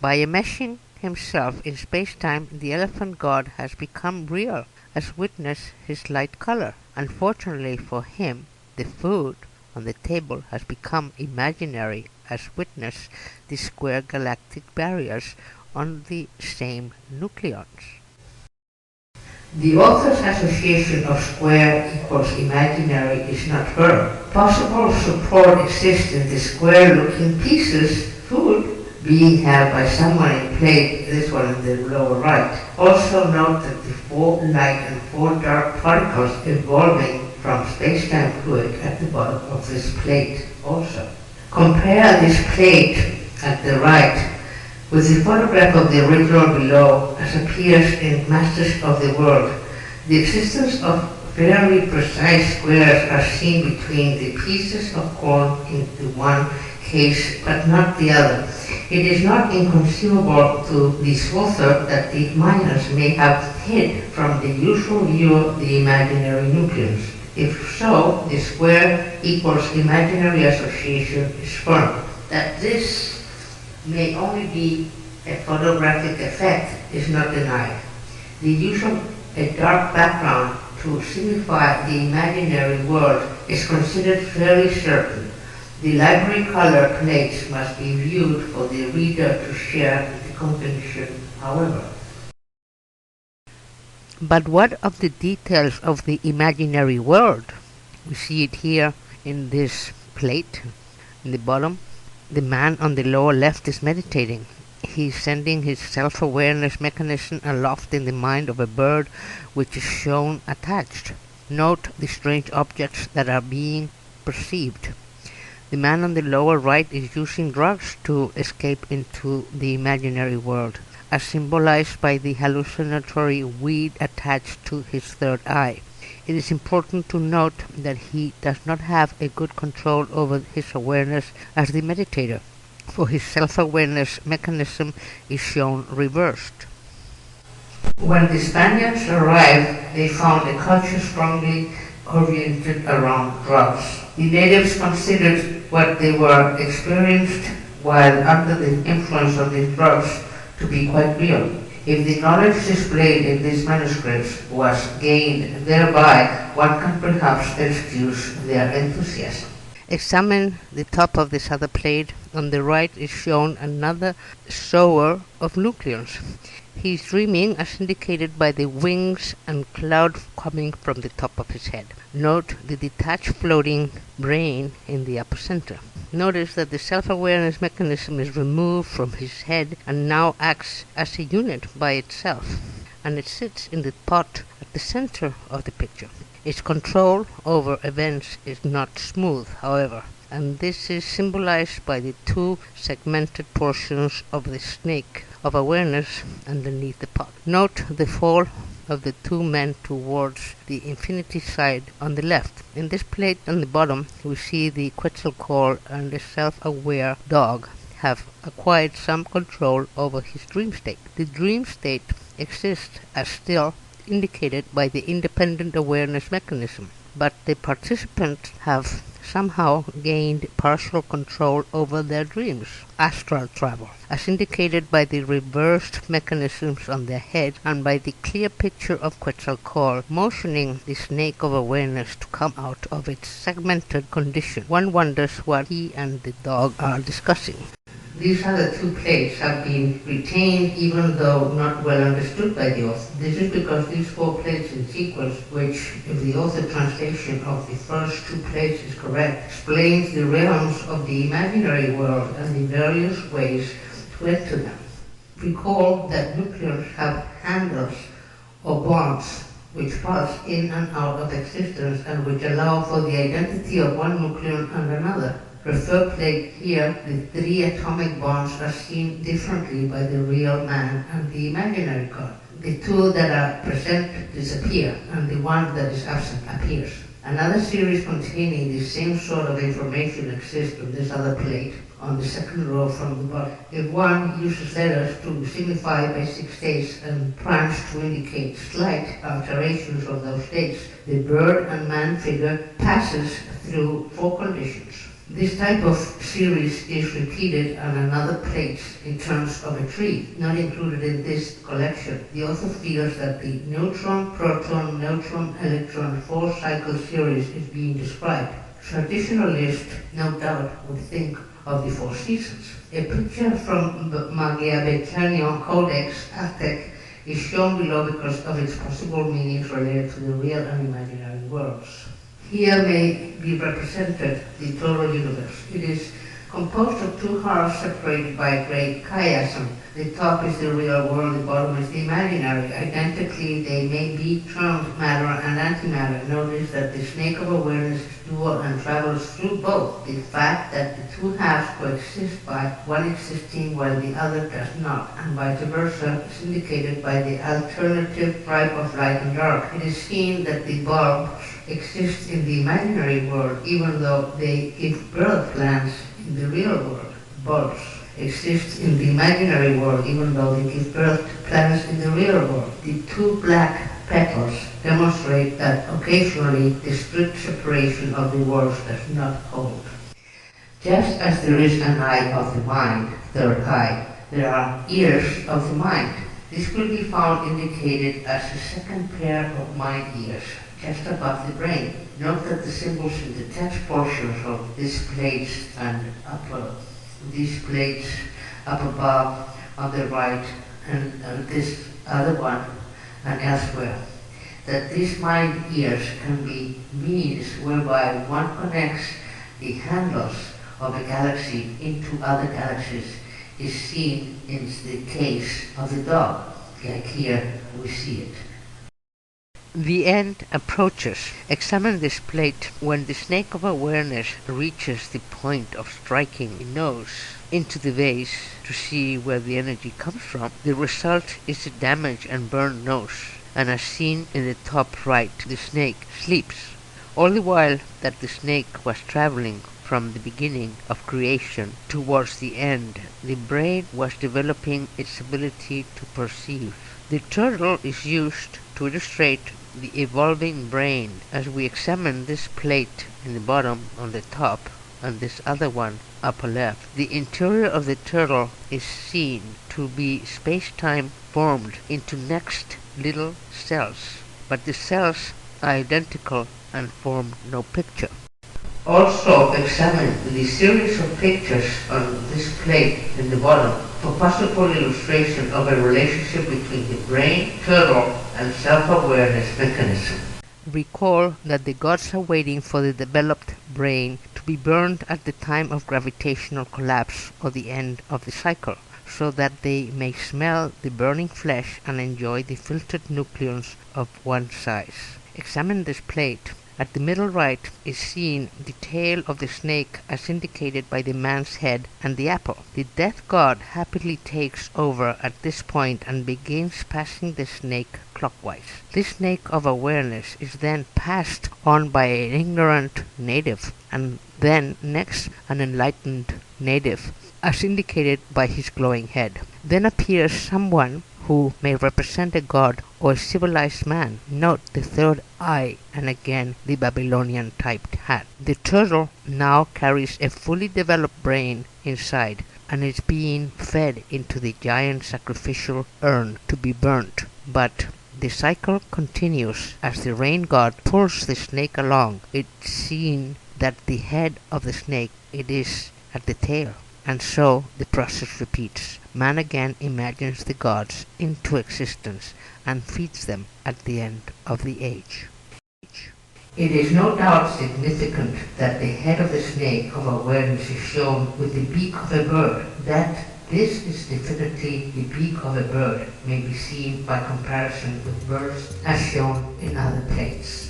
By enmeshing himself in space-time, the elephant god has become real, as witness his light color. Unfortunately for him, the food on the table has become imaginary, as witness the square galactic barriers on the same nucleons. The author's association of square equals imaginary is not firm. Possible support exists in the square-looking pieces, food, being held by someone in plate, this one in the lower right. Also note that the 4 light and 4 dark particles evolving from space-time fluid at the bottom of this plate also. Compare this plate at the right with the photograph of the original below as appears in Masters of the World. The existence of very precise squares are seen between the pieces of corn in the one case but not the other. It is not inconceivable to this author that the miners may have hid from the usual view of the imaginary nucleus. If so, the square equals imaginary association is firm. That this may only be a photographic effect is not denied. The use of a dark background to signify the imaginary world is considered fairly certain. The library color plates must be viewed for the reader to share the conviction, however. But what of the details of the imaginary world? We see it here in this plate, in the bottom. The man on the lower left is meditating. He is sending his self-awareness mechanism aloft in the mind of a bird which is shown attached. Note the strange objects that are being perceived. The man on the lower right is using drugs to escape into the imaginary world, as symbolized by the hallucinatory weed attached to his third eye. It is important to note that he does not have a good control over his awareness as the meditator, for his self-awareness mechanism is shown reversed. When the Spaniards arrived, they found a culture strongly oriented around drugs. The natives considered what they were experienced while under the influence of these drugs to be quite real. If the knowledge displayed in these manuscripts was gained thereby, one can perhaps excuse their enthusiasm. Examine the top of this other plate. On the right is shown another shower of nucleons. He is dreaming as indicated by the wings and cloud coming from the top of his head. Note the detached floating brain in the upper center. Notice that the self-awareness mechanism is removed from his head and now acts as a unit by itself, and it sits in the pot at the center of the picture. Its control over events is not smooth, however, and this is symbolized by the 2 segmented portions of the snake of awareness underneath the pot. Note the fall of the 2 men towards the infinity side on the left. In this plate on the bottom, we see the Quetzalcoatl and the self-aware dog have acquired some control over his dream state. The dream state exists as still indicated by the independent awareness mechanism, but the participants have somehow gained partial control over their dreams, astral travel, as indicated by the reversed mechanisms on their head and by the clear picture of Quetzalcoatl motioning the snake of awareness to come out of its segmented condition. One wonders what he and the dog are discussing. These other 2 plates have been retained even though not well understood by the author. This is because these 4 plates in sequence, which, if the author translation of the first 2 plates is correct, explains the realms of the imaginary world and the various ways to enter them. Recall that nucleons have handles or bonds which pass in and out of existence and which allow for the identity of one nucleon and another. Refer plate here, the 3 atomic bonds are seen differently by the real man and the imaginary god. The 2 that are present disappear, and the 1 that is absent appears. Another series containing the same sort of information exists on this other plate, on the second row from the bottom. If one uses letters to signify basic states and primes to indicate slight alterations of those states, the bird and man figure passes through 4 conditions. This type of series is repeated on another plate in terms of a tree, not included in this collection. The author feels that the neutron, proton, neutron, electron four-cycle series is being described. Traditionalists, no doubt, would think of the four seasons. A picture from the Machiavellian Codex Aztec is shown below because of its possible meanings related to the real and imaginary worlds. Here may be represented the total universe. It is composed of two halves separated by a great chiasm. The top is the real world, the bottom is the imaginary. Identically, they may be termed matter and antimatter. Notice that the snake of awareness is dual and travels through both. The fact that the two halves coexist by one existing while the other does not, and vice versa, is indicated by the alternative type of light and dark. It is seen that the bulb exists in the imaginary world even though they give birth plants in the real world. Bulbs exist in the imaginary world even though they give birth to plants in the real world. The two black petals demonstrate that occasionally the strict separation of the worlds does not hold. Just as there is an eye of the mind, third eye, there are ears of the mind. This could be found indicated as a second pair of mind ears, just above the brain. Note that the symbols in the text portions of these plates and these plates up above on the right and this other one and elsewhere, that these mind ears can be means whereby one connects the handles of a galaxy into other galaxies is seen in the case of the dog. Like here we see it. The end approaches. Examine this plate. When the snake of awareness reaches the point of striking the nose into the vase to see where the energy comes from, the result is a damaged and burned nose, and as seen in the top right, the snake sleeps. All the while that the snake was traveling from the beginning of creation towards the end, the brain was developing its ability to perceive. The turtle is used to illustrate the evolving brain. As we examine this plate in the bottom on the top and this other one upper left, the interior of the turtle is seen to be space-time formed into next little cells, but the cells are identical and form no picture. Also examine the series of pictures on this plate in the bottom for possible illustration of a relationship between the brain, turtle, and self-awareness mechanism. Recall that the gods are waiting for the developed brain to be burned at the time of gravitational collapse or the end of the cycle, so that they may smell the burning flesh and enjoy the filtered nucleons of one size. Examine this plate. At the middle right is seen the tail of the snake as indicated by the man's head and the apple. The death god happily takes over at this point and begins passing the snake clockwise. This snake of awareness is then passed on by an ignorant native, and then next an enlightened native, as indicated by his glowing head. Then appears someone who may represent a god or a civilized man. Note the third eye and again the Babylonian typed hat. The turtle now carries a fully developed brain inside and is being fed into the giant sacrificial urn to be burnt. But the cycle continues as the rain god pulls the snake along. It's seen that the head of the snake it is at the tail. And so the process repeats. Man again imagines the gods into existence and feeds them at the end of the age. It is no doubt significant that the head of the snake of awareness is shown with the beak of a bird. That this is definitely the beak of a bird may be seen by comparison with birds as shown in other plates.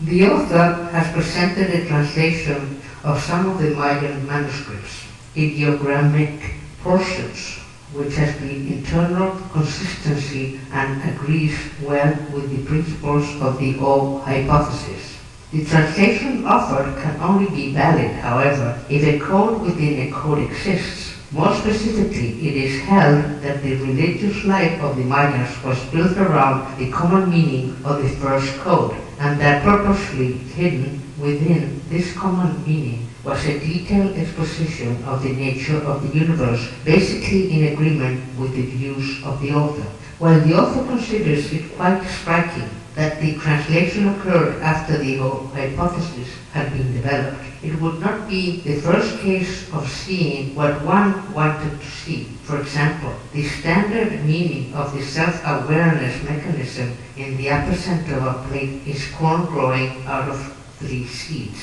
The author has presented a translation of some of the Mayan manuscripts, ideogrammic portions, which has been internal consistency and agrees well with the principles of the O hypothesis. The translation offered can only be valid, however, if a code within a code exists. More specifically, it is held that the religious life of the Mayans was built around the common meaning of the first code, and that purposely hidden within this common meaning was a detailed exposition of the nature of the universe, basically in agreement with the views of the author. While the author considers it quite striking that the translation occurred after the hypothesis had been developed, it would not be the first case of seeing what one wanted to see. For example, the standard meaning of the self-awareness mechanism in the upper center of a plate is corn growing out of 3 seeds.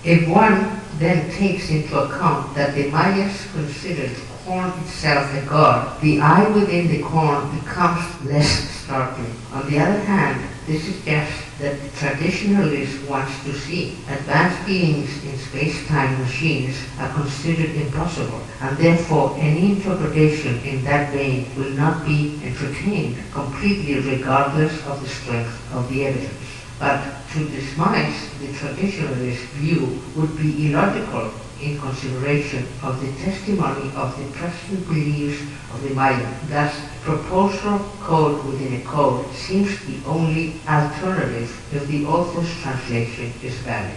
If one then takes into account that the Mayas considered corn itself a god, the eye within the corn becomes less startling. On the other hand, this suggests that the traditionalist wants to see advanced beings in space-time machines are considered impossible, and therefore any interpretation in that vein will not be entertained completely regardless of the strength of the evidence. But to dismiss the traditionalist view would be illogical in consideration of the testimony of the present beliefs of the Maya. Thus, proposal code within a code seems the only alternative if the author's translation is valid.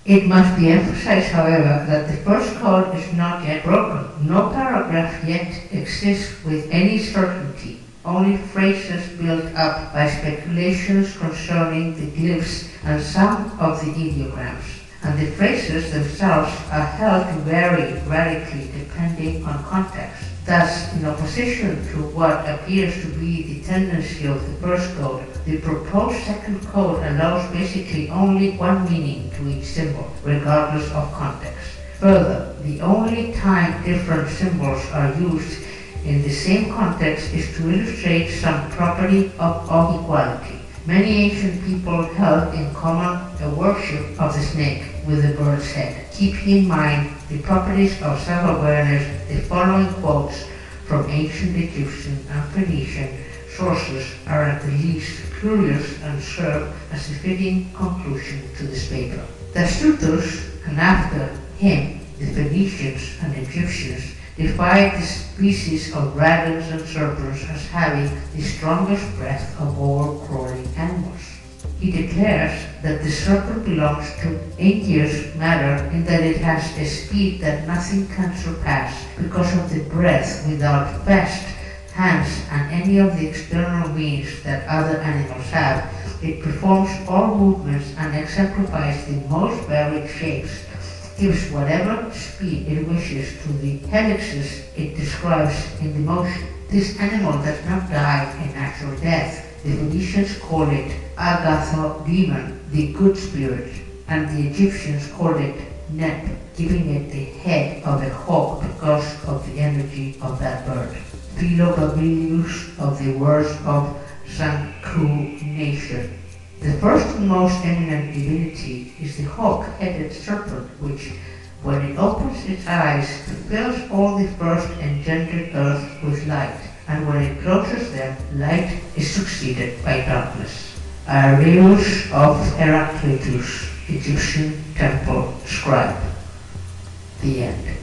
It must be emphasized, however, that the first code is not yet broken. No paragraph yet exists with any certainty. Only phrases built up by speculations concerning the glyphs and some of the ideograms, and the phrases themselves are held to vary radically depending on context. Thus, in opposition to what appears to be the tendency of the first code, the proposed second code allows basically only one meaning to each symbol, regardless of context. Further, the only time different symbols are used in the same context is to illustrate some property of equality. Many ancient people held in common a worship of the snake with the bird's head. Keeping in mind the properties of self-awareness, the following quotes from ancient Egyptian and Phoenician sources are at the least curious and serve as a fitting conclusion to this paper. Tacitus, and after him the Phoenicians and Egyptians, defined the species of dragons and serpents as having the strongest breath of all crawling animals. He declares that the serpent belongs to igneous matter in that it has a speed that nothing can surpass because of the breath without fast hands and any of the external means that other animals have. It performs all movements and exemplifies the most varied shapes, gives whatever speed it wishes to the helices it describes in the motion. This animal does not die a natural death. The Phoenicians call it Agathodemon, the good spirit, and the Egyptians call it Nep, giving it the head of a hawk because of the energy of that bird. Philogabelius of the words of Sancunation. The first and most eminent divinity is the hawk-headed serpent, which, when it opens its eyes, fills all the first engendered earth with light, and when it closes them, light is succeeded by darkness. Areus of Heraclitus, Egyptian temple scribe. The end.